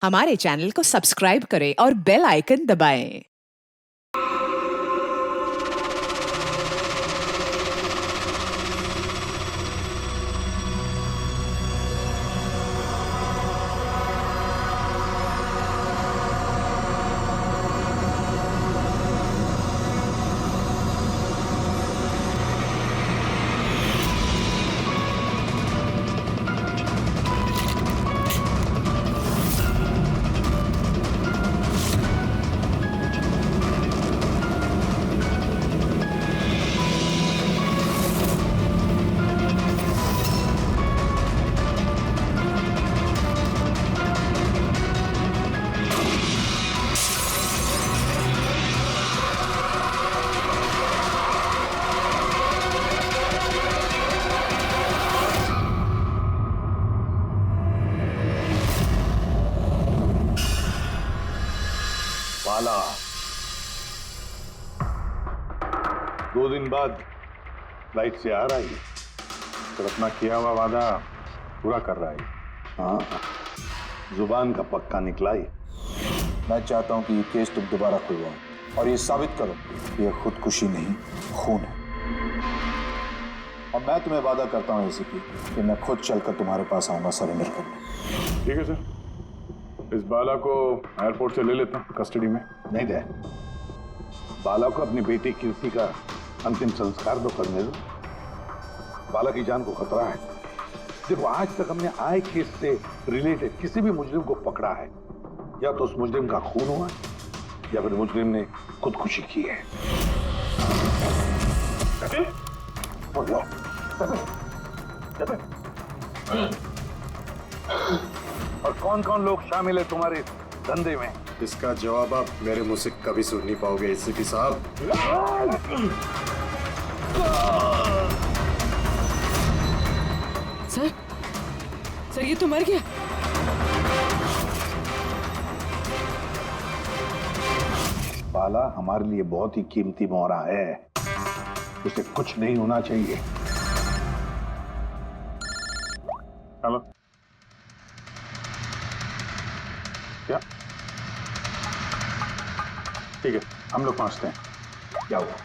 हमारे चैनल को सब्सक्राइब करें और बेल आइकन दबाएं। बाला 2 दिन बाद फ्लाइट से आ रहा है, फिर अपना किया हुआ वादा पूरा कर रहा है। हाँ, जुबान का पक्का निकला ही। मैं चाहता हूं कि ये केस तुम दोबारा खुलवाओ और ये साबित करो कि ये खुदकुशी नहीं, खून है। और मैं तुम्हें वादा करता हूं एसीपी कि मैं खुद चलकर तुम्हारे पास आऊंगा सरेंडर करने। ठीक है सर, इस बाला को एयरपोर्ट से ले लेता हूँ कस्टडी में। नहीं दे, बाला को अपनी बेटी कीर्ति का अंतिम संस्कार तो करने दो। बाला की जान को खतरा है। देखो, आज तक हमने आए केस से रिलेटेड किसी भी मुजरिम को पकड़ा है, या तो उस मुजरिम का खून हुआ या फिर मुजरिम ने खुदकुशी की है। और कौन कौन लोग शामिल है तुम्हारे धंधे में? इसका जवाब आप मेरे मुंह से कभी सुन नहीं पाओगे एसीपी साहब। सर ये तो मर गया। बाला हमारे लिए बहुत ही कीमती मोहरा है, उसे कुछ नहीं होना चाहिए। हेलो, क्या? ठीक है, हम लोग पहुंचते हैं। क्या हुआ?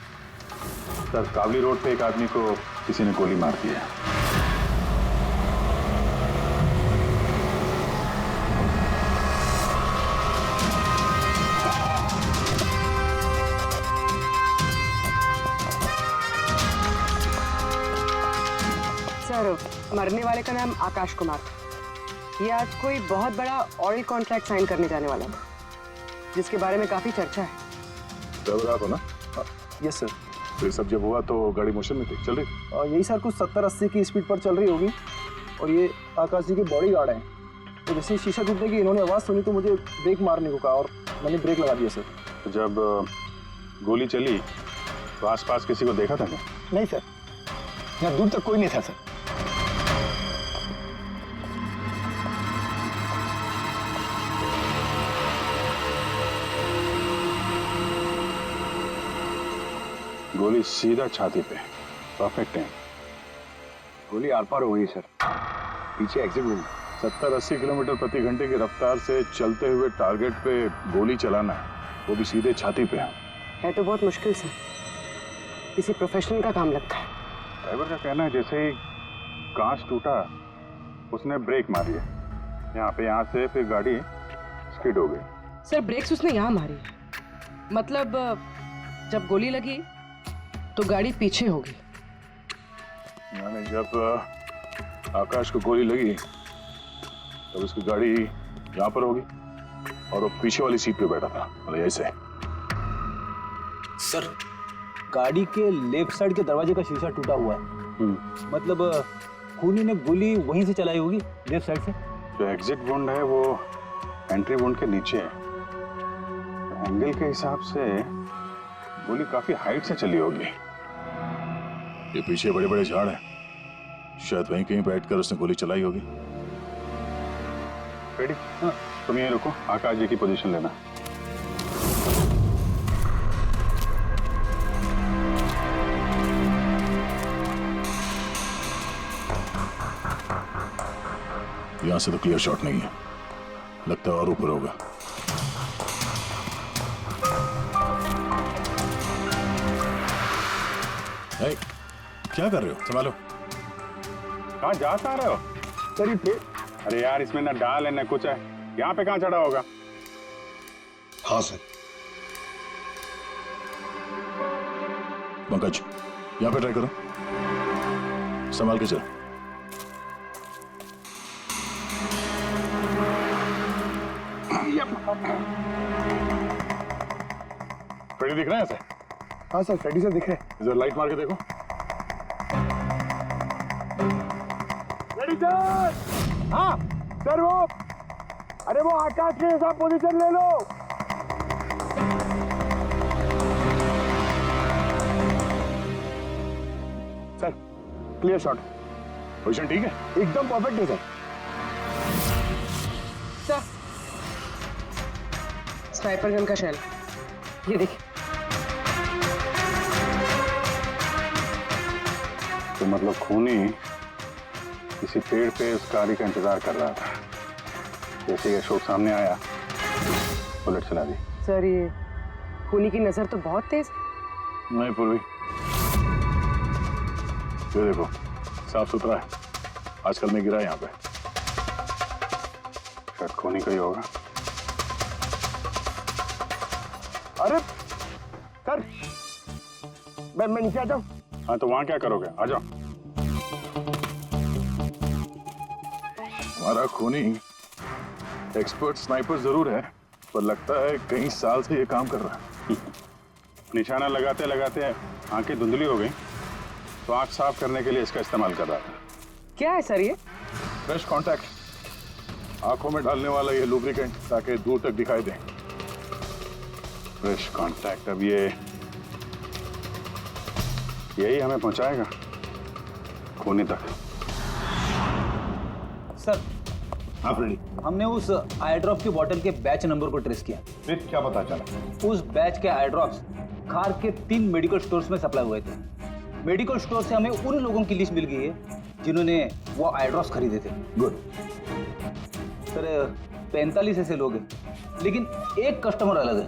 सर, कावली रोड पे एक आदमी को किसी ने गोली मार दी है। सर, मरने वाले का नाम आकाश कुमार। ये आज कोई बहुत बड़ा ऑयल कॉन्ट्रैक्ट साइन करने जाने वाला था, जिसके बारे में काफी चर्चा है। चल रहा था ना? Yes sir. तो सब जब हुआ तो गाड़ी मोशन में थी, चल रही? यही सर कुछ 70-80 की स्पीड पर चल रही होगी। और ये आकाश जी के बॉडी गार्ड हैं। तो जैसे शीशा टूटने की इन्होंने आवाज़ सुनी तो मुझे ब्रेक मारने को कहा और मैंने ब्रेक लगा दिया सर। तो जब गोली चली तो आसपास किसी को देखा था क्या? नहीं सर, यहाँ दूर तक कोई नहीं था सर। गोली सीधा छाती पे, परफेक्ट टाइम। गोली आर पार हो गई सर, पीछे एग्जिट हुई। 70-80 किलोमीटर प्रति घंटे की रफ्तार से चलते हुए टारगेट पे गोली चलाना, वो भी सीधे छाती पे है तो बहुत मुश्किल सर, किसी प्रोफेशनल का काम लगता है। ड्राइवर का कहना है जैसे ही कांच टूटा उसने ब्रेक मारी है यहाँ से, फिर गाड़ी स्किड हो गई। सर, ब्रेक्स उसने यहाँ मारी, मतलब जब गोली लगी तो गाड़ी पीछे होगी। यानी जब आकाश को गोली लगी तब उसकी गाड़ी यहाँ पर होगी और वो पीछे वाली सीट पे बैठा था, मतलब ऐसे। सर, गाड़ी के लेफ्ट साइड के दरवाजे का शीशा टूटा हुआ है। मतलब खूनी ने गोली वहीं से चलाई होगी, लेफ्ट साइड से। जो एग्जिट वुंड है वो एंट्री वुंड के नीचे है, तो एंगल के हिसाब से गोली काफी हाइट से चली होगी। ये पीछे बड़े बड़े झाड़ हैं, शायद वहीं कहीं बैठकर उसने गोली चलाई होगी। रेडी? हाँ, तुम यहीं रुको, आकाश जी की पोजीशन लेना। यहाँ से तो क्लियर शॉट नहीं है, लगता है और ऊपर होगा। ए, क्या कर रहे हो? संभालो। कहाँ जा रहे हो? सर ये अरे यार, इसमें ना डाल है ना कुछ है, यहाँ पे कहाँ चढ़ा होगा? हाँ सर। पंकज, यहाँ पे ट्राई करो, संभाल के चलो। फ्रेडी दिख रहा है ऐसे? हाँ सर, फ्रेडी सर दिख रहे हैं। इधर लाइट मार के देखो। Freddy sir! हाँ सर, वो अरे वो आकाश के हिसाब पोजीशन ले लो। Sir clear shot. पोजीशन ठीक है? एकदम परफेक्ट है सर। सर, स्नाइपर गन का शेल, ये देखिए। तो मतलब खूनी किसी पेड़ पे उस गाड़ी का इंतजार कर रहा था, जैसे ही अशोक सामने आया बुलेट चला दी। सर ये खूनी की नजर तो बहुत तेज है। नहीं पूर्वी, ये देखो साफ सुथरा है, आजकल नहीं गिरा यहाँ पे। शायद खूनी का ही होगा। अरे सर, मैं नीचे आ जाऊं? हाँ तो वहां क्या करोगे? आ जाओ। हमारा खूनी एक्सपर्ट स्नाइपर जरूर है, पर लगता है कई साल से ये काम कर रहा है। निशाना लगाते लगाते आंखें धुंधली हो गई, तो आंख साफ करने के लिए इसका इस्तेमाल कर रहा था। क्या है सर ये? फ्रेश कांटेक्ट, आंखों में डालने वाला ये लुब्रिकेंट, ताकि दूर तक दिखाई दे। फ्रेश कांटेक्ट, अब ये यही हमें पहुंचाएगा खूनी तक। सर, हाँ फ्रेडी, हमने उस आई ड्रॉप की बोतल के बैच नंबर को ट्रेस किया। फिर क्या पता चला? उस बैच के आई ड्रॉप्स खार के 3 मेडिकल स्टोर्स में सप्लाई हुए थे। मेडिकल स्टोर से हमें उन लोगों की लिस्ट मिल गई है जिन्होंने वो आई ड्रॉप्स खरीदे थे। गुड। सर 45 ऐसे लोग हैं, लेकिन एक कस्टमर अलग है।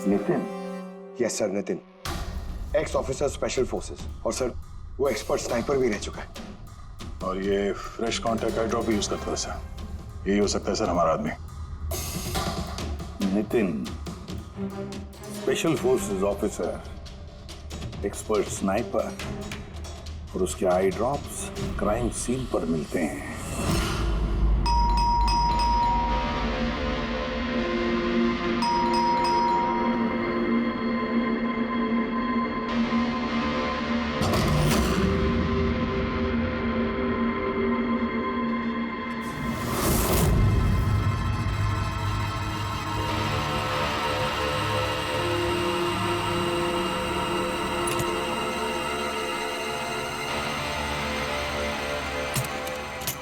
Nitin? Yes sir, Nitin, x officer special forces, और सर वो एक्सपर्ट स्नाइपर भी रह चुका है। और ये फ्रेश कांटेक्ट आई ड्रॉप भी यूज करता है सर। यही हो सकता है सर हमारा आदमी। Nitin, special forces officer, expert sniper और उसके आई ड्रॉप्स क्राइम सीन पर मिलते हैं।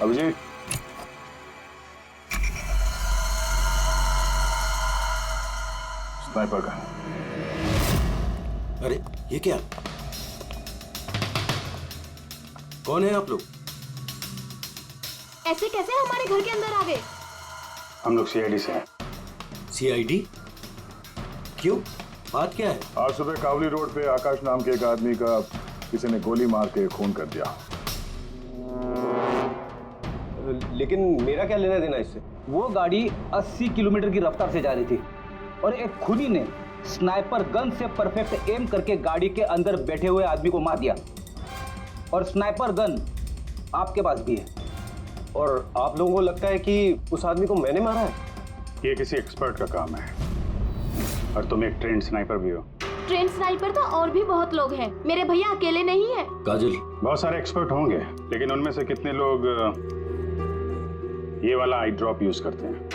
अभिजीत, स्नाइपर का। अरे ये क्या? कौन है आप लोग? ऐसे कैसे हमारे घर के अंदर आ गए? हम लोग सीआईडी से हैं। सीआईडी? क्यों? बात क्या है? आज सुबह कावली रोड पे आकाश नाम के एक आदमी का किसी ने गोली मार के खून कर दिया। लेकिन मेरा क्या लेना देना इससे? वो गाड़ी 80 किलोमीटर की रफ्तार से जा रही थी और एक खूनी ने स्नाइपर गन से परफेक्ट एम करके गाड़ी के अंदर बैठे हुए आदमी को मार दिया। और स्नाइपर गन आपके पास भी है। और आप लोगों को लगता है कि उस आदमी को मैंने मारा है? ये किसी एक्सपर्ट का काम है, और तुम एक ट्रेंड स्नाइपर भी हो। ट्रेन स्नाइपर तो और भी बहुत लोग हैं, मेरे भैया अकेले नहीं है। काजल, बहुत सारे एक्सपर्ट होंगे, लेकिन उनमें से कितने लोग ये वाला आई ड्रॉप यूज करते हैं?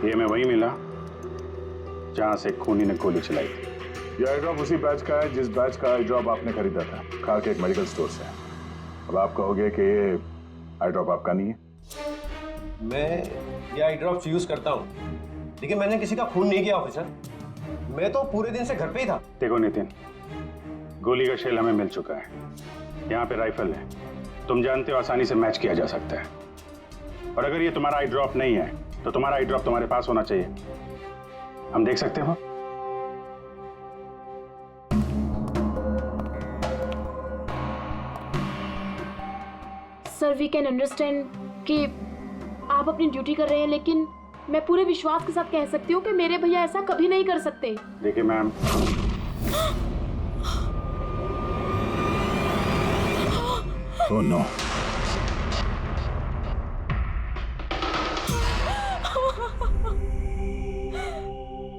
ये हमें वही मिला जहां से खूनी ने गोली चलाई थी। ये आई ड्रॉप उसी बैच का है जिस बैच का आई ड्रॉप आपने खरीदा था खार के एक मेडिकल स्टोर से। अब आप कहोगे कि ये आई ड्रॉप आपका नहीं है। मैं ये आई ड्रॉप्स यूज करता हूँ, लेकिन मैंने किसी का खून नहीं किया ऑफिसर। मैं तो पूरे दिन से घर पे ही था। देखो नितिन, गोली का शेल हमें मिल चुका है, यहाँ पे राइफल है, तुम जानते हो आसानी से मैच किया जा सकता है। और अगर ये तुम्हारा आई ड्रॉप नहीं है तो तुम्हारा आई ड्रॉप तुम्हारे पास होना चाहिए। हम देख सकते हो? सर वी कैन अंडरस्टैंड कि आप अपनी ड्यूटी कर रहे हैं, लेकिन मैं पूरे विश्वास के साथ कह सकती हूँ कि मेरे भैया ऐसा कभी नहीं कर सकते। देखिए मैम, ओह नो,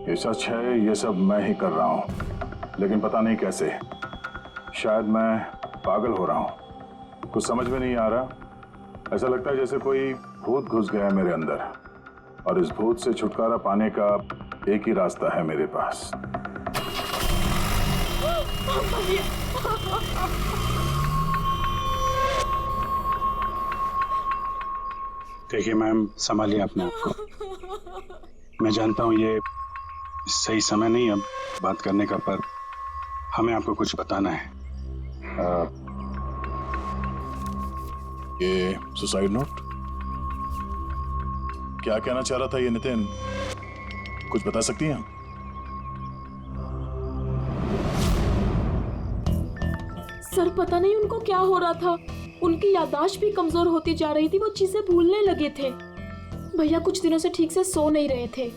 ये सच है, ये सब मैं ही कर रहा हूं, लेकिन पता नहीं कैसे। शायद मैं पागल हो रहा हूं, कुछ समझ में नहीं आ रहा। ऐसा लगता है जैसे कोई भूत घुस गया है मेरे अंदर, और इस भूत से छुटकारा पाने का एक ही रास्ता है मेरे पास। देखिए मैम, संभालिए अपने आप को। मैं जानता हूँ ये सही समय नहीं अब बात करने का, पर हमें आपको कुछ बताना है। ये सुसाइड नोट क्या कहना चाह रहा था ये नितिन, कुछ बता सकती हैं? सर पता नहीं उनको क्या हो रहा था, उनकी याददाश्त भी कमजोर होती जा रही थी, वो चीजें भूलने लगे थे। भैया कुछ दिनों से ठीक से सो नहीं रहे थे,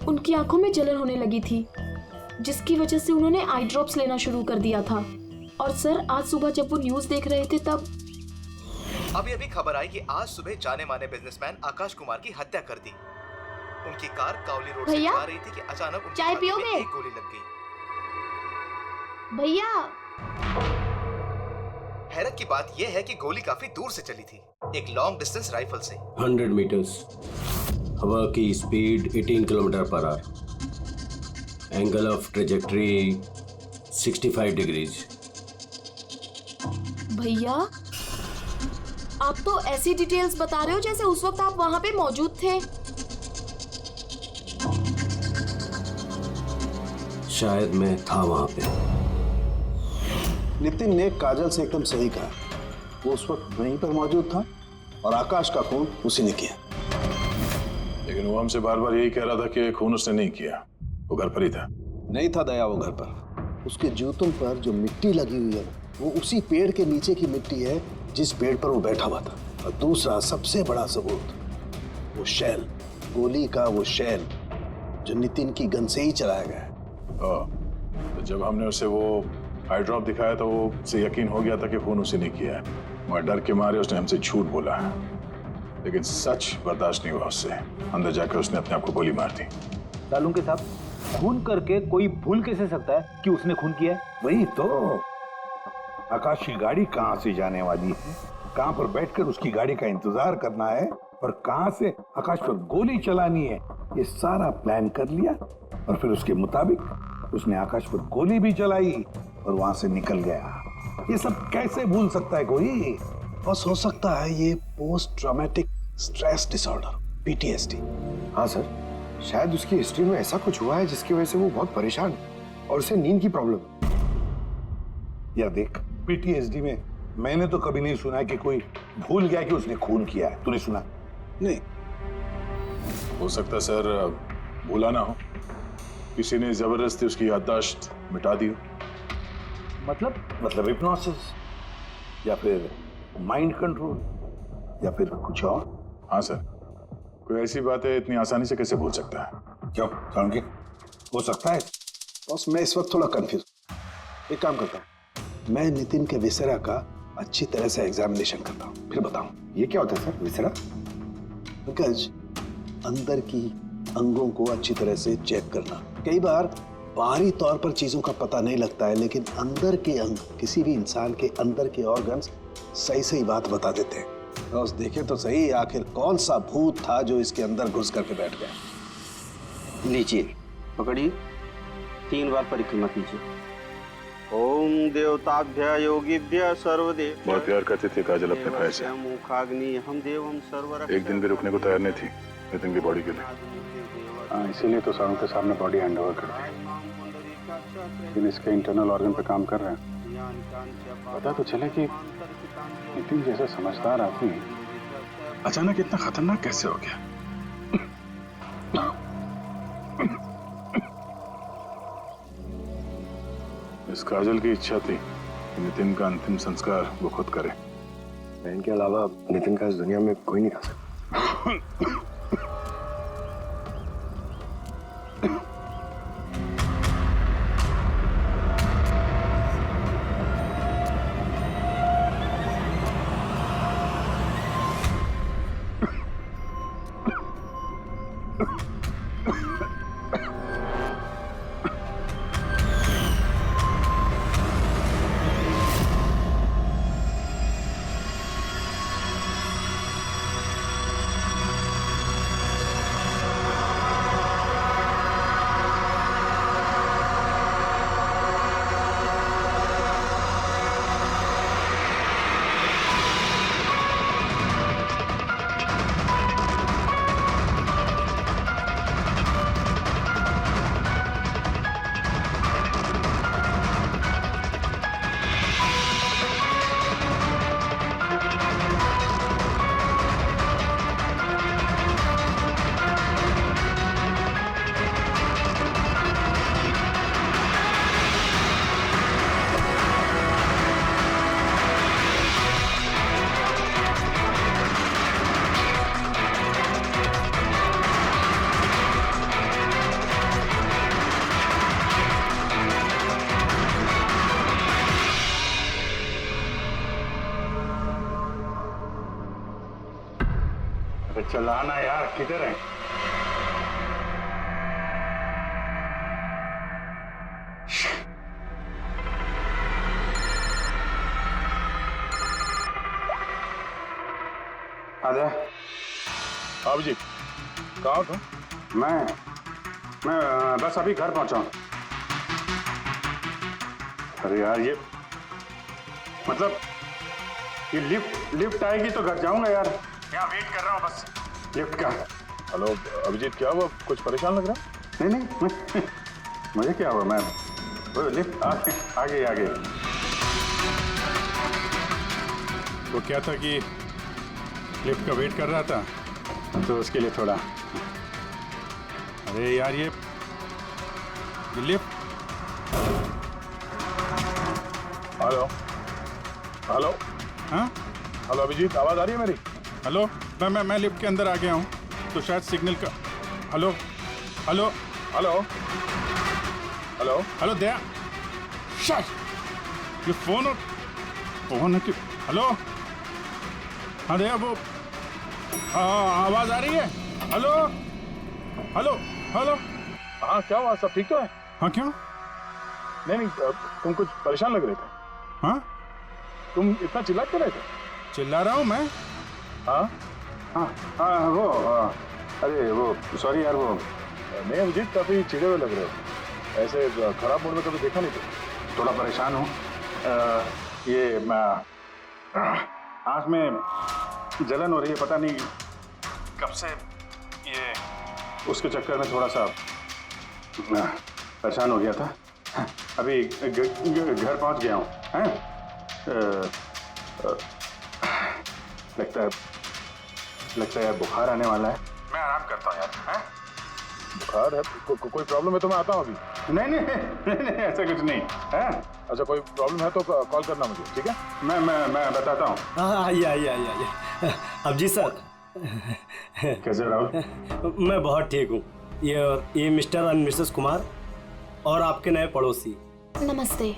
उनकी आंखों में जलन होने लगी थी, जिसकी वजह से उन्होंने आई ड्रॉप्स लेना शुरू कर दिया था। और सर आज सुबह जब वो न्यूज देख रहे थे तब अभी खबर आई कि आज सुबह जाने माने बिजनेसमैन आकाश कुमार की हत्या कर दी। उनकी कार कावली रोड से जा रही थी कि अचानक उनकी चाय छाती में पियोगे? एक गोली लग गई। भैया हैरत की बात यह है कि गोली काफी दूर से चली थी, एक लॉन्ग डिस्टेंस राइफल से। 100 मीटर्स, हवा की speed 18 kilometre per hour, angle of trajectory 65 degrees. भैया आप तो ऐसी डिटेल्स बता रहे हो जैसे उस वक्त आप वहां पे मौजूद थे। शायद मैं था वहां पे। नितिन ने काजल से एकदम सही कहा, वो उस वक्त वहीं पर मौजूद था और आकाश का खून उसी ने किया। लेकिन वो हमसे बार बार यही कह रहा था कि खून उसने नहीं किया, वो घर पर ही था। नहीं था दया वो घर पर, उसके जूतों पर जो मिट्टी लगी हुई है वो उसी पेड़ के नीचे की मिट्टी है जिस पेड़ पर वो बैठा हुआ था। और दूसरा सबसे बड़ा सबूत, वो शैल, गोली का वो शैल जो नितिन की गन से ही चलाया गया है। तो जब हमने उसे वो आई ड्रॉप दिखाया तो वो उसे यकीन हो गया था कि खून उसे नहीं किया है, मगर डर के मारे उसने हमसे झूठ बोला है। लेकिन सच बर्दाश्त नहीं हुआ उससे, अंदर जाकर उसने अपने आप को गोली मार दी। सालुंके साहब, खून करके कोई भूल कैसे सकता है कि उसने खून किया है? वही तो, आकाश की गाड़ी कहाँ से जाने वाली है, कहाँ पर बैठकर उसकी गाड़ी का इंतजार करना है और कहाँ से आकाश पर गोली चलानी है, ये सारा प्लान कर लिया। और फिर उसके मुताबिक उसने आकाश पर गोली भी चलाई और वहां से निकल गया। ये सब कैसे भूल सकता है कोई? बस हो सकता है ये post traumatic stress disorder, PTSD। हाँ सर, शायद उसकी हिस्ट्री में ऐसा कुछ हुआ है जिसकी वजह से वो बहुत परेशान और उसे नींद की प्रॉब्लम है। यार देख, PTSD में मैंने तो कभी नहीं सुना कि कोई भूल गया कि उसने खून किया है। तूने सुना? नहीं। हो सकता है सर भूला ना हो, किसी ने जबरदस्ती उसकी याददाश्त मिटा दी हो। मतलब हिप्नोसिस या फिर माइंड कंट्रोल या फिर कुछ और? हाँ सर, कोई ऐसी बात है इतनी आसानी से कैसे भूल सकता है? क्यों समझे? हो सकता है। बस मैं इस वक्त थोड़ा कंफ्यूज। एक काम करता हूँ, मैं नितिन के विसेरा का अच्छी तरह से एग्जामिनेशन करता हूँ, फिर बताऊँ। ये क्या होता है सर, विसेरा? पंकज, अंदर की अंगों को अच्छी तरह से चेक करना। कई बार बाहरी तौर पर चीजों का पता नहीं लगता है, लेकिन अंदर के अंग, किसी भी इंसान के अंदर के ऑर्गन्स सही सही बात बता देते हैं। रोज देखे तो सही, आखिर कौन सा भूत था जो इसके अंदर घुस करके बैठ गया। लीजिए, पकड़िए, 3 बार परिक्रमा कीजिए। ओम देवताभ्य योगिभ्य सर्वदेव। बहुत प्यार करती थी काजल अपने भाई से, मुखाग्नि हम देवम सर्वर। एक दिन भी रुकने को तैयार नहीं थी नितिन की बॉडी के लिए। इसीलिए तो सारों के सामने बॉडी हैंड ओवर कर दी। लेकिन इसके इंटरनल ऑर्गन पे काम कर रहे हैं। पता तो चले कि नितिन जैसा समझदार आदमी अचानक इतना खतरनाक कैसे हो गया। इस काजल की इच्छा थी कि नितिन का अंतिम संस्कार वो खुद करे। बहन के अलावा नितिन का इस दुनिया में कोई नहीं कर सकता। चलाना यार, किधर है? आजा। आप जी कहाँ था? मैं बस अभी घर पहुंचा हूं। अरे यार ये मतलब ये लिफ्ट आएगी तो घर जाऊंगा यार। यहाँ वेट कर रहा हूँ बस लिफ्ट का। हेलो अभिजीत, क्या हुआ? कुछ परेशान लग रहा? नहीं मुझे क्या हुआ, मैं वो लिफ्ट आ गई। तो क्या था कि लिफ्ट का वेट कर रहा था तो उसके लिए थोड़ा। अरे यार ये लिफ्ट। हेलो हाँ हेलो अभिजीत, आवाज आ रही है मेरी? हेलो मैं लिफ्ट के अंदर आ गया हूँ तो शायद सिग्नल का। Hello hello hello hello hello Daya, ये फोन है कि? हेलो हाँ दया, वो आवाज आ रही है? Hello hello hello. हाँ क्या हुआ, सब ठीक तो है? हाँ क्यों? नहीं तुम कुछ परेशान लग रहे थे। हाँ तुम इतना चिल्ला क्यों रहे थे? चिल्ला रहा हूँ मैं? हाँ वो अरे वो सॉरी यार, वो नहीं अभिजीत, काफी चिड़े हुए लग रहे हो। ऐसे खराब मूड में कभी देखा नहीं था। थोड़ा परेशान हूँ। ये आँख में जलन हो रही है, पता नहीं कब से। ये उसके चक्कर में थोड़ा सा परेशान हो गया था। अभी घर पहुँच गया हूँ। लगता है बुखार आने वाला है। मैं आराम करता हूँ यार। बुखार है? कोई प्रॉब्लम है तो मैं आता हूँ अभी। नहीं ऐसा कुछ नहीं है। अच्छा कोई प्रॉब्लम है तो कॉल करना मुझे, ठीक है? मैं बताता हूँ। हाँ आइए। अब जी सर कैसे राहुल? मैं बहुत ठीक हूँ। ये मिस्टर और मिसेस कुमार और आपके नए पड़ोसी। नमस्ते।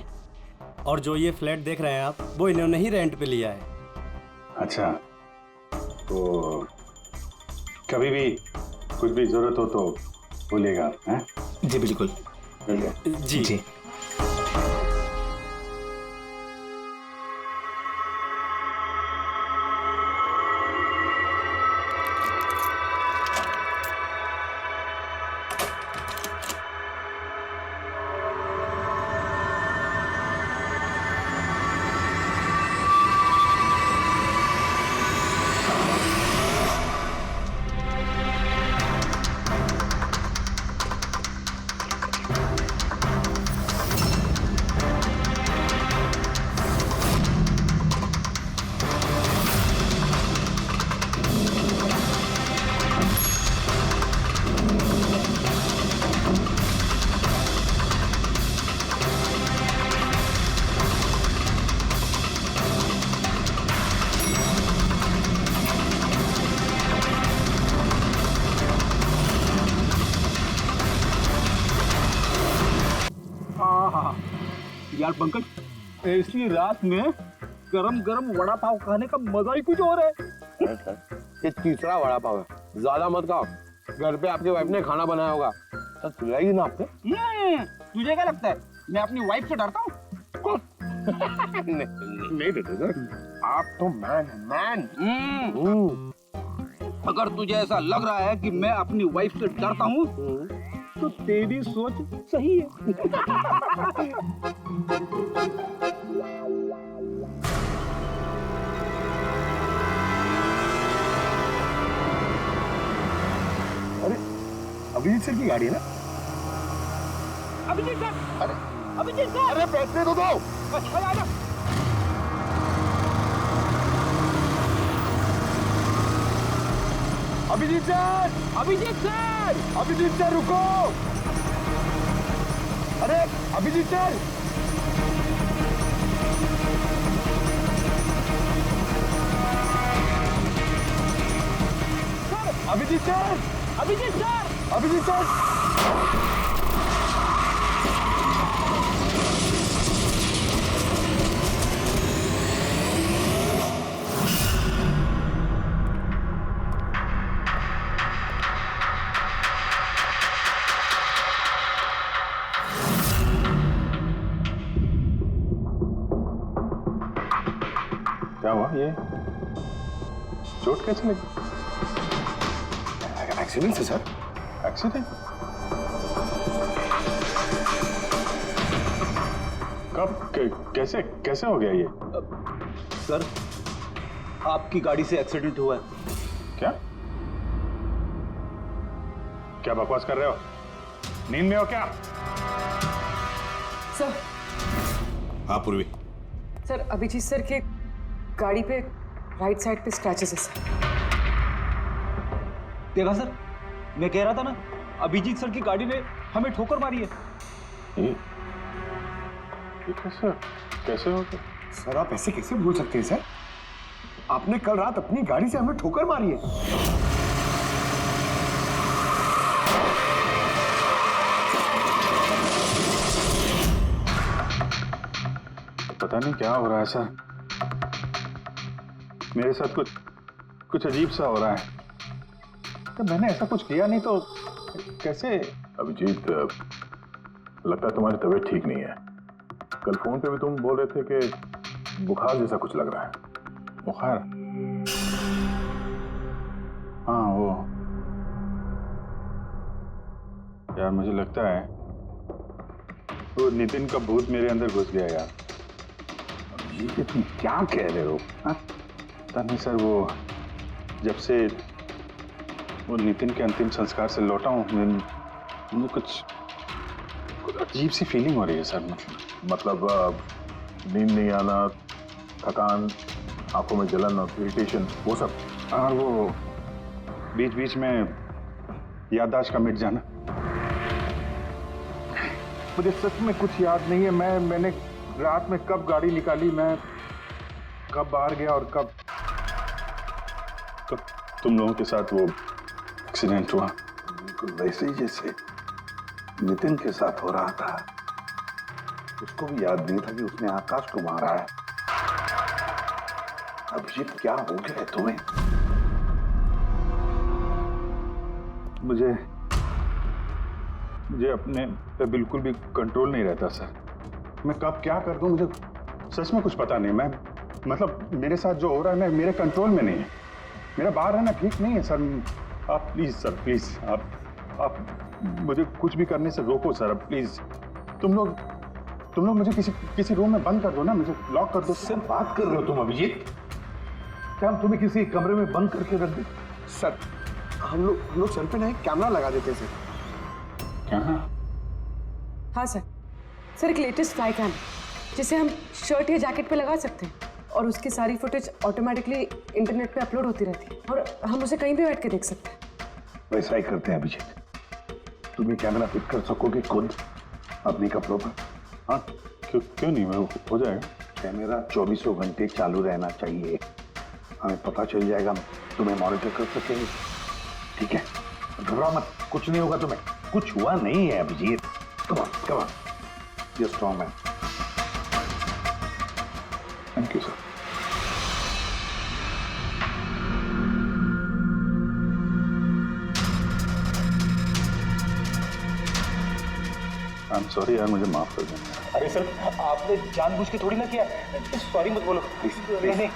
और जो ये फ्लैट देख रहे हैं आप, वो इन्होंने ही रेंट पे लिया है। अच्छा, तो कभी भी कुछ भी जरूरत हो तो बोलिएगा। हैं? जी बिल्कुल। जी। यार पंकज, ऐसी रात में गरम गरम वड़ा पाव खाने का मजा ही कुछ और है। ये तीसरा वड़ा पाव है, ज्यादा मत खाओ। घर पे आपकी वाइफ ने खाना बनाया होगा, सच खिलाएगी ना आपने? तुझे क्या लगता है मैं अपनी वाइफ से डरता हूँ? नहीं डरते सर, आप तो मैन है, मैन। अगर तुझे ऐसा लग रहा है कि मैं अपनी वाइफ से डरता हूँ तो तेरी सोच सही है। अरे अभिजीत सर की गाड़ी है ना? अभिजीत सर, अभिजीत सर, अरे पैसे तो दो। Abhijeet sir, Abhijeet sir, Abhijeet sir रुको। अरे Abhijeet sir, Abhijeet sir, Abhijeet sir, Abhijeet sir. क्या हुआ? ये चोट कैसे लगी? एक्सीडेंट है सर। एक्सीडेंट? कब? कैसे कैसे हो गया ये? सर, आपकी गाड़ी से एक्सीडेंट हुआ है। क्या क्या बकवास कर रहे हो? नींद में हो क्या? सर। हाँ पूर्वी। सर, अभिजीत सर के गाड़ी पे राइट साइड पे स्क्रैचेस है सर। देखा सर, मैं कह रहा था ना, अभिजीत सर की गाड़ी ने हमें ठोकर मारी है। ये कैसे कैसे हो गया? सर आप ऐसे कैसे भूल सकते हैं सर? आपने कल रात अपनी गाड़ी से हमें ठोकर मारी है। पता नहीं क्या हो रहा है सर, मेरे साथ कुछ अजीब सा हो रहा है। तो मैंने ऐसा कुछ किया नहीं तो कैसे? अभिजीत, लगता है तुम्हारी तबीयत ठीक नहीं है। कल फोन पे भी तुम बोल रहे थे कि बुखार जैसा कुछ लग रहा है। बुखार? हाँ वो यार, मुझे लगता है वो नितिन का भूत मेरे अंदर घुस गया यार। ये तुम क्या कह रहे हो? पता नहीं सर, वो जब से वो नितिन के अंतिम संस्कार से लौटा हूँ, मुझे कुछ अजीब सी फीलिंग हो रही है सर। मतलब नींद नहीं आना, थकान, आंखों में जलन और इरिटेशन, वो सब। और वो बीच बीच में याददाश्त का मिट जाना। मुझे सच में कुछ याद नहीं है। मैंने रात में कब गाड़ी निकाली, मैं कब बाहर गया और कब तुम लोगों के साथ वो एक्सीडेंट हुआ। बिल्कुल वैसे ही जैसे नितिन के साथ हो रहा था। उसको भी याद नहीं था कि उसने आकाश को मारा है। अभिजीत, क्या हो गया है तुम्हें? मुझे अपने पे बिल्कुल भी कंट्रोल नहीं रहता सर। मैं कब क्या कर दूं, मुझे सच में कुछ पता नहीं। मैं मतलब मेरे साथ जो हो रहा है मैं मेरे कंट्रोल में नहीं है। मेरा बाहर रहना ठीक नहीं है सर। आप प्लीज सर, प्लीज आप मुझे कुछ भी करने से रोको सर, प्लीज। तुम लोग मुझे किसी रूम में बंद कर दो ना, मुझे लॉक कर दो। सर बात कर रहे हो तुम अभिजीत? क्या हम तुम्हें किसी कमरे में बंद करके रख दे? सर हम लोग सर पे ना एक कैमरा लगा देते सर। क्या? हाँ सर, एक लेटेस्ट फ्लाई कैम जिसे हम शर्ट या जैकेट पे लगा सकते हैं और उसकी सारी फुटेज ऑटोमेटिकली इंटरनेट पे अपलोड होती रहती है और हम उसे कहीं भी बैठ के देख सकते हैं। वैसा ही करते हैं अभिजीत। तुम ये कैमरा फिट कर सकोगे खुद अपने कपड़ों पर? हाँ, क्यों नहीं, हो जाएगा। कैमरा 24 घंटे चालू रहना चाहिए। हमें पता चल जाएगा, तुम्हें मॉनिटर कर सकेंगे। ठीक है, घबराओ मत, कुछ नहीं होगा तुम्हें। कुछ हुआ नहीं है Abhijeet. Come on, you strong man. Thank you sir. I am sorry यार, मुझे माफ कर देना। अरे सर, आपने जानबूझ के थोड़ी ना किया। सॉरी मत बोलो प्लीज। नहीं।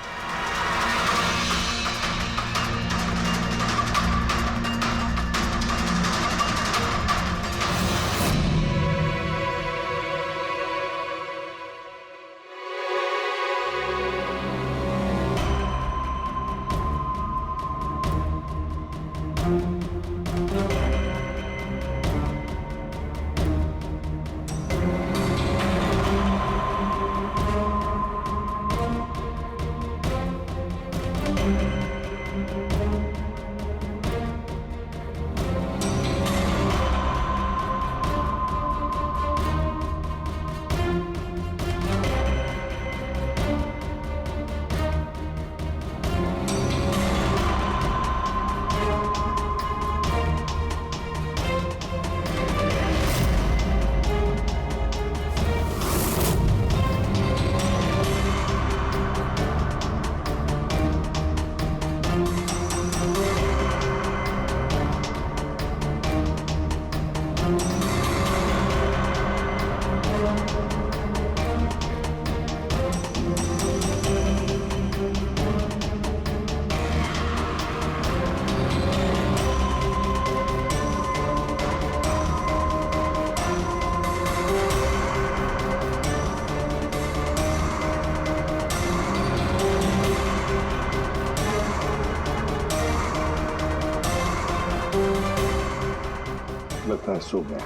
लगता है सो गया।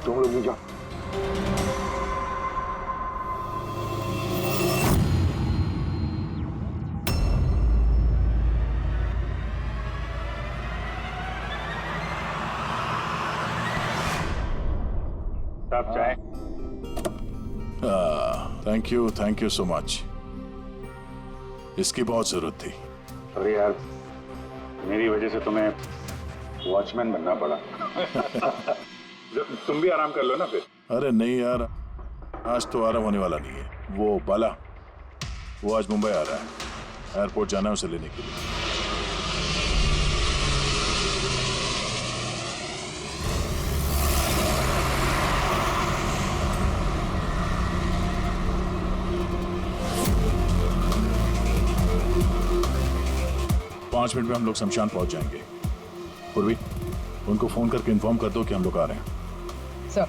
तुम लोग भी जाओ। आप चाहें? Thank you so much. इसकी बहुत जरूरत थी। अरे यार, मेरी वजह से तुम्हें वॉचमैन बनना पड़ा। तुम भी आराम कर लो ना फिर। अरे नहीं यार, आज तो आराम होने वाला नहीं है। वो बाला, वो आज मुंबई आ रहा है, एयरपोर्ट जाना है उसे लेने के लिए। पांच मिनट में हम लोग शमशान पहुंच जाएंगे। पूर्वी, उनको फोन करके इन्फॉर्म कर दो कि हम लोग आ रहे हैं। सर,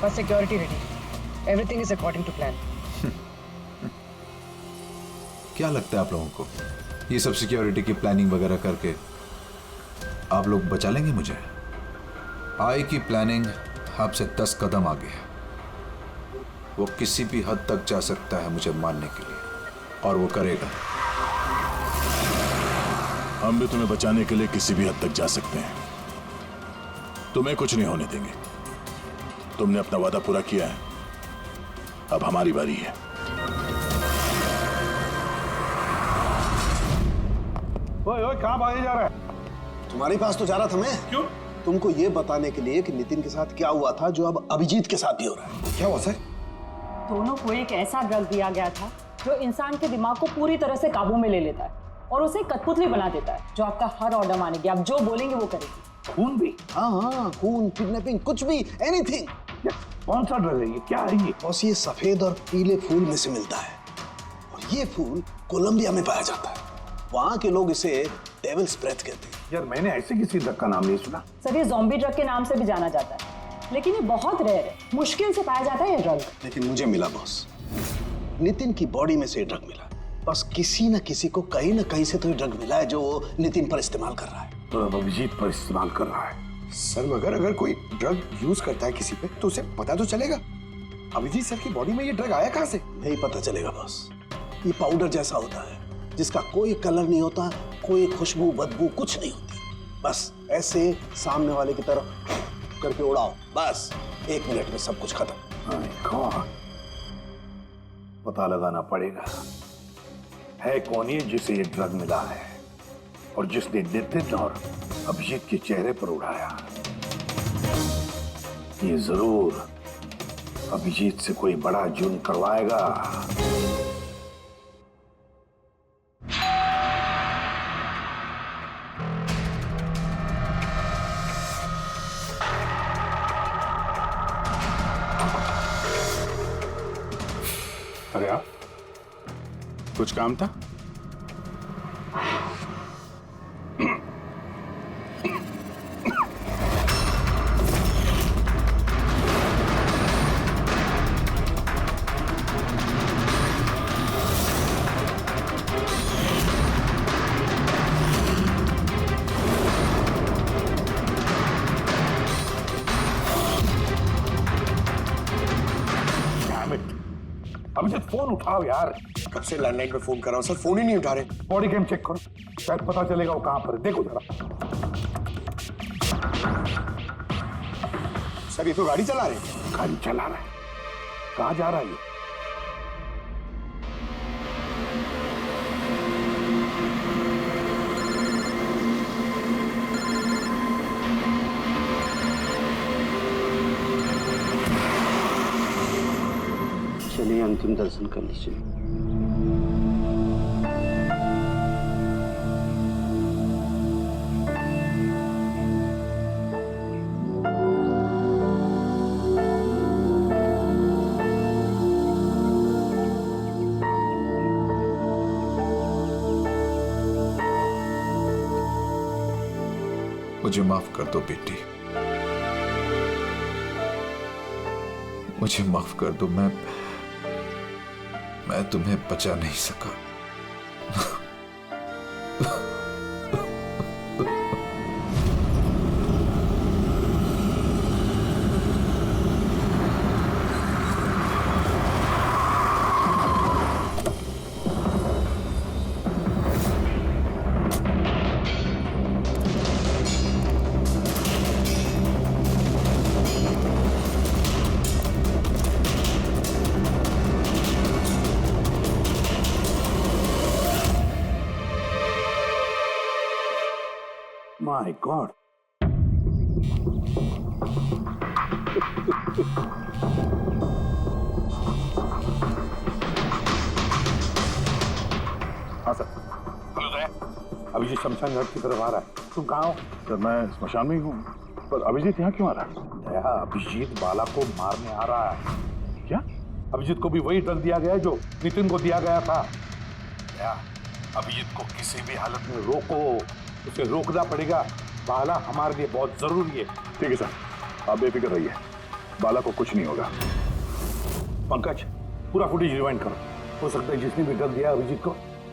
बस security ready, everything is according to plan. क्या लगता है आप लोगों को, ये सब सिक्योरिटी की प्लानिंग वगैरह करके आप लोग बचा लेंगे मुझे? आई की प्लानिंग आपसे 10 कदम आगे है। वो किसी भी हद तक जा सकता है मुझे मारने के लिए, और वो करेगा। हम भी तुम्हें बचाने के लिए किसी भी हद तक जा सकते हैं। तुम्हें कुछ नहीं होने देंगे। तुमने अपना वादा पूरा किया है, अब हमारी बारी है। ओए कहाँ भागे जा रहा है? तुम्हारे पास तो जा रहा था मैं। क्यों? तुमको ये बताने के लिए कि नितिन के साथ क्या हुआ था, जो अब अभिजीत के साथ भी हो रहा है। क्या हुआ सर? दोनों को एक ऐसा ड्रग दिया गया था जो इंसान के दिमाग को पूरी तरह से काबू में ले लेता है और उसे कठपुतली बना देता है, जो आपका हर ऑर्डर मानेगी। आप जो बोलेंगे वो करेगी। खून भी? हाँ, खून, किडनैपिंग, कुछ भी, एनीथिंग। कौन सा ड्रग है ये? क्या है ये? बस ये सफेद और पीले फूल में से मिलता है, और ये फूल कोलंबिया में पाया जाता है। वहाँ के लोग इसे डेविल्स ब्रेथ कहते हैं। यार, मैंने ऐसे किसी ड्रग का नाम नहीं सुना। सर, ये ज़ॉम्बी ड्रग के नाम से भी जाना जाता है, लेकिन ये बहुत रेयर है, मुश्किल से पाया जाता है ये ड्रग। लेकिन मुझे मिला बॉस, नितिन की बॉडी में से ड्रग मिला। बस किसी न किसी को कहीं न कहीं से तो ये ड्रग मिला है, जो वो नितिन पर इस्तेमाल कर रहा है। तो अब अभिजीत पर इस्तेमाल कर रहा है। सर, मगर अगर कोई ड्रग यूज करता है किसी पे, तो उसे पता तो चलेगा। अभिजीत सर की बॉडी में ये ड्रग आया कहाँ से? नहीं पता चलेगा बॉस। ये पाउडर जैसा होता है, जिसका कोई कलर नहीं होता, कोई खुशबू बदबू कुछ नहीं होती। बस ऐसे सामने वाले की तरफ करके उड़ाओ, बस 1 मिनट में सब कुछ खत्म। पता लगाना पड़ेगा है कौन ये जिसे ये ड्रग मिला है, और जिसने नितिन और अभिजीत के चेहरे पर उड़ाया। ये जरूर अभिजीत से कोई बड़ा जुर्म करवाएगा। अरे आप, कुछ काम था? अभिजीत फोन उठाओ यार। कब से लैंडलाइन पे फोन कर रहा हूँ सर, फोन ही नहीं उठा रहे। बॉडी कैम चेक करो, शायद पता चलेगा वो कहां पर है। देखो जरा। सर ये तो गाड़ी चला रहे हैं। गाड़ी चला रहा है? कहां जा रहा है ये? चलिए अंतिम दर्शन कर लीजिए। मुझे माफ कर दो बेटी, मुझे माफ कर दो। मैं तुम्हें बचा नहीं सका। My God. हाँ सर। हेलो दया, अभिजीत शमशान घाट की तरफ आ रहा है। तुम कहाँ हो? सर मैं स्मशान में ही हूँ, पर अभिजीत यहाँ क्यों आ रहा है? दया, अभिजीत बाला को मारने आ रहा है। क्या? अभिजीत को भी वही ड्रग दिया गया है जो नितिन को दिया गया था। दया, अभिजीत को किसी भी हालत में रोको, उसे रोकना पड़ेगा। बाला हमारे लिए बहुत जरूरी है। ठीक है सर, आप बेफिक्र रहिए, बाला को कुछ नहीं होगा। पंकज, पूरा फुटेज रिवाइंड करो। हो सकता है जिसने भी ड्रग दिया अभिजीत को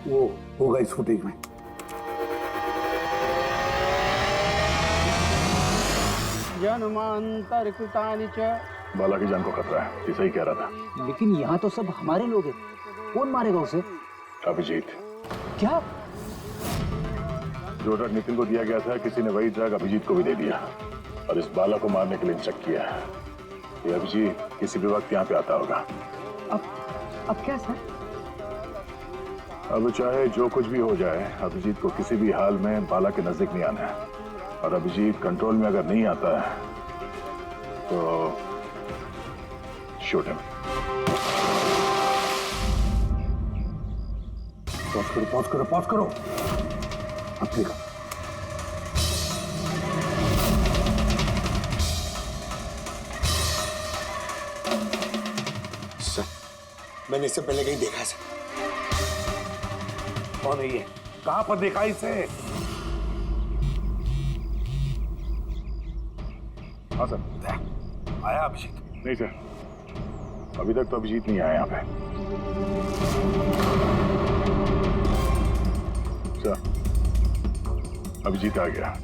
वो होगा इस फुटेज में। जन्मांतर कृतानि च। बाला की जान को खतरा है, ये सही कह रहा था। लेकिन यहाँ तो सब हमारे लोग हैं, कौन मारेगा उसे? अभिजीत। क्या? जो ड्रग नितिन को दिया गया था, किसी ने वही ड्रग अभिजीत को भी दे दिया और इस बाला को मारने के लिए इंस्ट्रक्ट किया है। ये अभिजीत किसी भी वक्त यहाँ पे आता होगा। अब क्या सर? अब चाहे जो कुछ भी हो जाए, अभिजीत को किसी भी हाल में बाला के नजदीक नहीं आना है। और अभिजीत कंट्रोल में अगर नहीं आता है तो शूट हिम। पॉज करो, पॉज करो, पॉज करो। अब देखो, सर मैंने इससे पहले कहीं देखा सर। कौन है ये? कहां पर देखा इसे? हाँ सर। आया अभिजीत? नहीं सर, अभी तक तो अभिजीत नहीं आया यहाँ पे। सर, अभिजीत आ गया।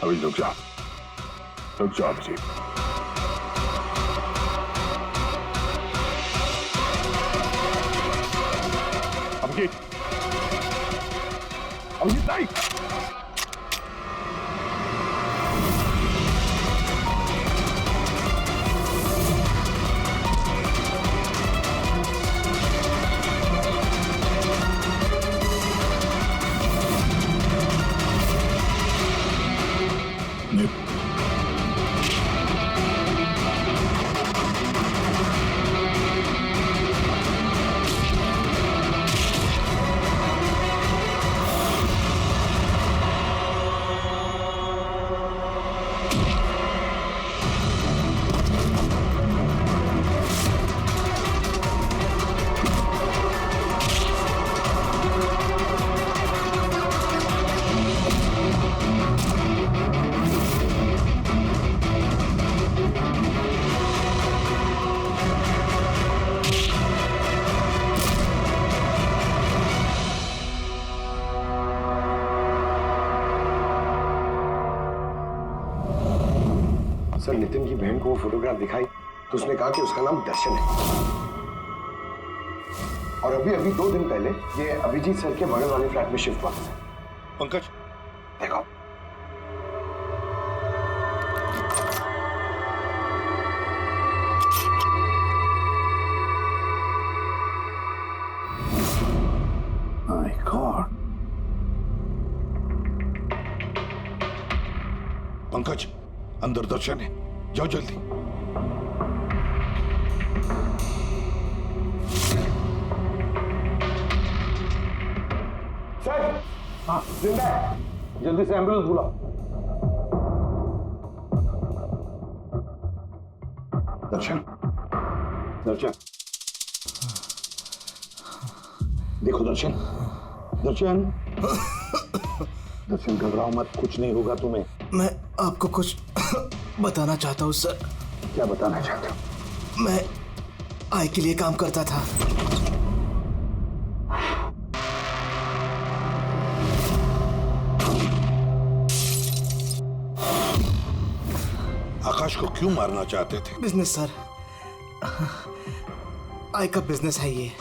अभी रुक जाओ अभिजीत। अभिजीत, अभिजीत नहीं। सर, नितिन की बहन को वो फोटोग्राफ दिखाई तो उसने कहा कि उसका नाम दर्शन है। और अभी अभी 2 दिन पहले ये अभिजीत सर के बगल वाले फ्लैट में शिफ्ट हुआ था। पंकज, देखो, माय गॉड। पंकज, अंदर दर्शन है, जाओ जल्दी। सर, हाँ जिंदा है, जल्दी से एम्बुलेंस बुलाओ। दर्शन, दर्शन, देखो दर्शन, दर्शन, दर्शन घबराओ मत, कुछ नहीं होगा तुम्हें। मैं आपको कुछ बताना चाहता हूँ सर। क्या बताना चाहते हो? मैं आई के लिए काम करता था। आकाश को क्यों मारना चाहते थे? बिजनेस सर, आई का बिजनेस है ये।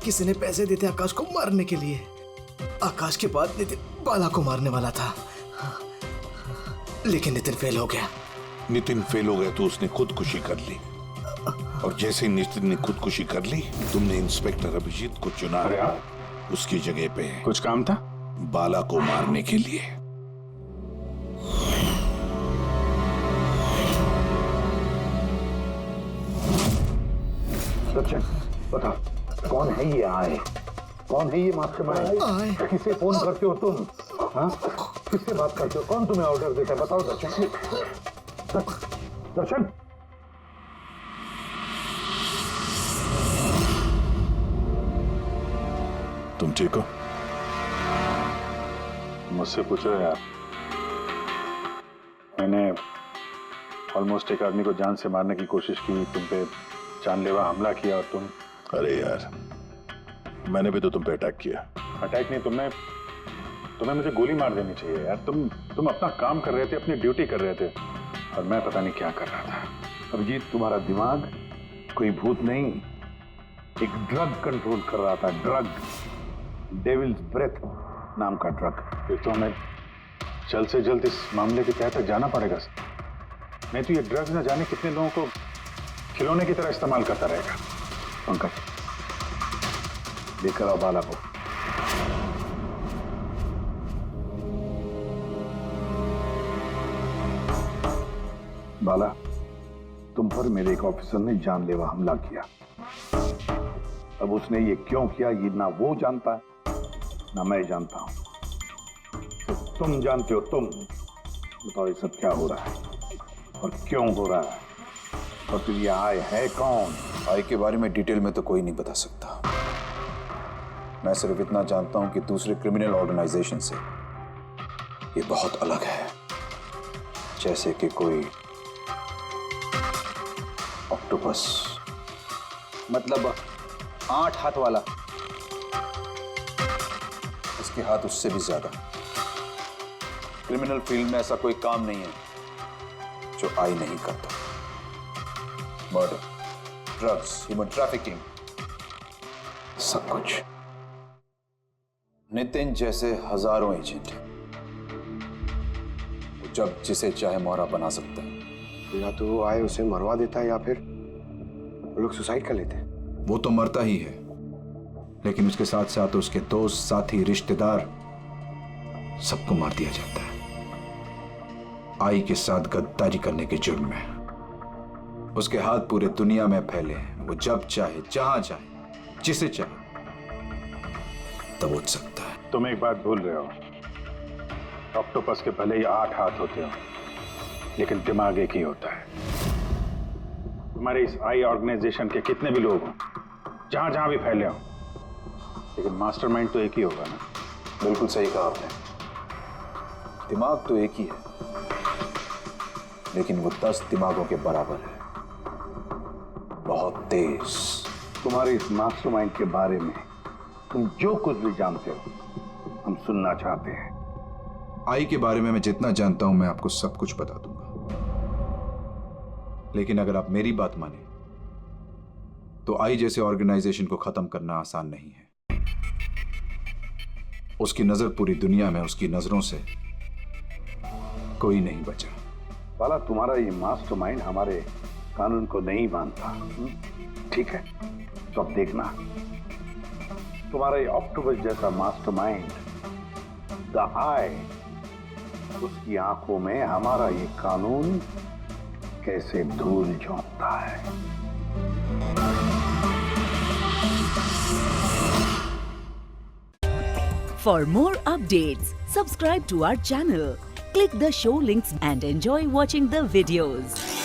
किसी ने पैसे देते आकाश को मारने के लिए। आकाश के बाद नितिन बाला को मारने वाला था, लेकिन नितिन फेल हो गया। नितिन फेल हो गया तो उसने खुदकुशी कर ली, और जैसे ही नितिन ने खुदकुशी कर ली, तुमने इंस्पेक्टर अभिजीत को चुना उसकी जगह पे। कुछ काम था? बाला को मारने के लिए। दर्शन, बता कौन है ये आए? कौन है ये मास्टरमाइंड? किसे फोन करते हो तुम? हाँ, किससे बात करते हो? कौन तुम्हें ऑर्डर देता है? बताओ दर्शन। दर्शन, तुम ठीक हो? मुझसे पूछो यार। मैंने ऑलमोस्ट एक आदमी को जान से मारने की कोशिश की, तुम पे जानलेवा हमला किया, और तुम। अरे यार, मैंने भी तो तुम पे अटैक किया। अटैक नहीं, तुम्हें मुझे गोली मार देनी चाहिए यार। तुम अपना काम कर रहे थे, अपनी ड्यूटी कर रहे थे, और मैं पता नहीं क्या कर रहा था। अभिजीत, तुम्हारा दिमाग कोई भूत नहीं, एक ड्रग कंट्रोल कर रहा था। ड्रग, डेविल्स ब्रेथ नाम का ड्रग। फिर तो हमें जल्द से जल्द इस मामले के तहत जाना पड़ेगा। नहीं तो ये ड्रग्स न जाने कितने लोगों को खिलौने की तरह इस्तेमाल करता रहेगा। पंकज, लेकर आओ बाला को। बाला, तुम पर मेरे एक ऑफिसर ने जानलेवा हमला किया। अब उसने ये क्यों किया, ये ना वो जानता है ना मैं जानता हूं। तो तुम जानते हो। तुम बताओ ये सब क्या हो रहा है और क्यों हो रहा है, और फिर ये आय है कौन? आई के बारे में डिटेल में तो कोई नहीं बता सकता। मैं सिर्फ इतना जानता हूं कि दूसरे क्रिमिनल ऑर्गेनाइजेशन से ये बहुत अलग है, जैसे कि कोई ऑक्टोपस। मतलब 8 हाथ वाला। इसके हाथ उससे भी ज्यादा। क्रिमिनल फील्ड में ऐसा कोई काम नहीं है जो आई नहीं करता। मर्डर, ड्रग्स, ह्यूमन ट्रैफिकिंग, सब कुछ। नितिन जैसे हजारों एजेंट हैं, जब जिसे चाहे मोहरा बना सकता है। या तो आए उसे मरवा देता है या फिर वो लोग सुसाइड कर लेते हैं। वो तो मरता ही है, लेकिन उसके साथ साथ उसके दोस्त, साथी, रिश्तेदार सबको मार दिया जाता है आई के साथ गद्दारी करने के जुर्म में। उसके हाथ पूरे दुनिया में फैले हैं। वो जब चाहे, जहां चाहे, जिसे चाहे दबोच सकता है। तुम एक बात भूल रहे हो, ऑक्टोपस के भले ही 8 हाथ होते हो, लेकिन दिमाग एक ही होता है। तुम्हारे इस आई ऑर्गेनाइजेशन के कितने भी लोग हों, जहां जहां भी फैले हो, लेकिन मास्टरमाइंड तो एक ही होगा ना। बिल्कुल सही कहा आपने। दिमाग तो एक ही है, लेकिन वो 10 दिमागों के बराबर है, बहुत तेज। तुम्हारे इस मास्टरमाइंड के बारे में तुम जो कुछ भी जानते हो, हम सुनना चाहते हैं। आई के बारे में मैं जितना जानता हूं, मैं आपको सब कुछ बता दूंगा। लेकिन अगर आप मेरी बात माने तो आई जैसे ऑर्गेनाइजेशन को खत्म करना आसान नहीं है। उसकी नजर पूरी दुनिया में, उसकी नजरों से कोई नहीं बचा। बाला, तुम्हारा ये मास्टरमाइंड हमारे कानून को नहीं मानता, ठीक है? तो अब देखना, तुम्हारा ये ऑक्टोपस जैसा मास्टरमाइंड, द आई, उसकी आंखों में हमारा ये कानून कैसे धूल झोंकता है। For more updates, subscribe to our channel, click the show links and enjoy watching the videos.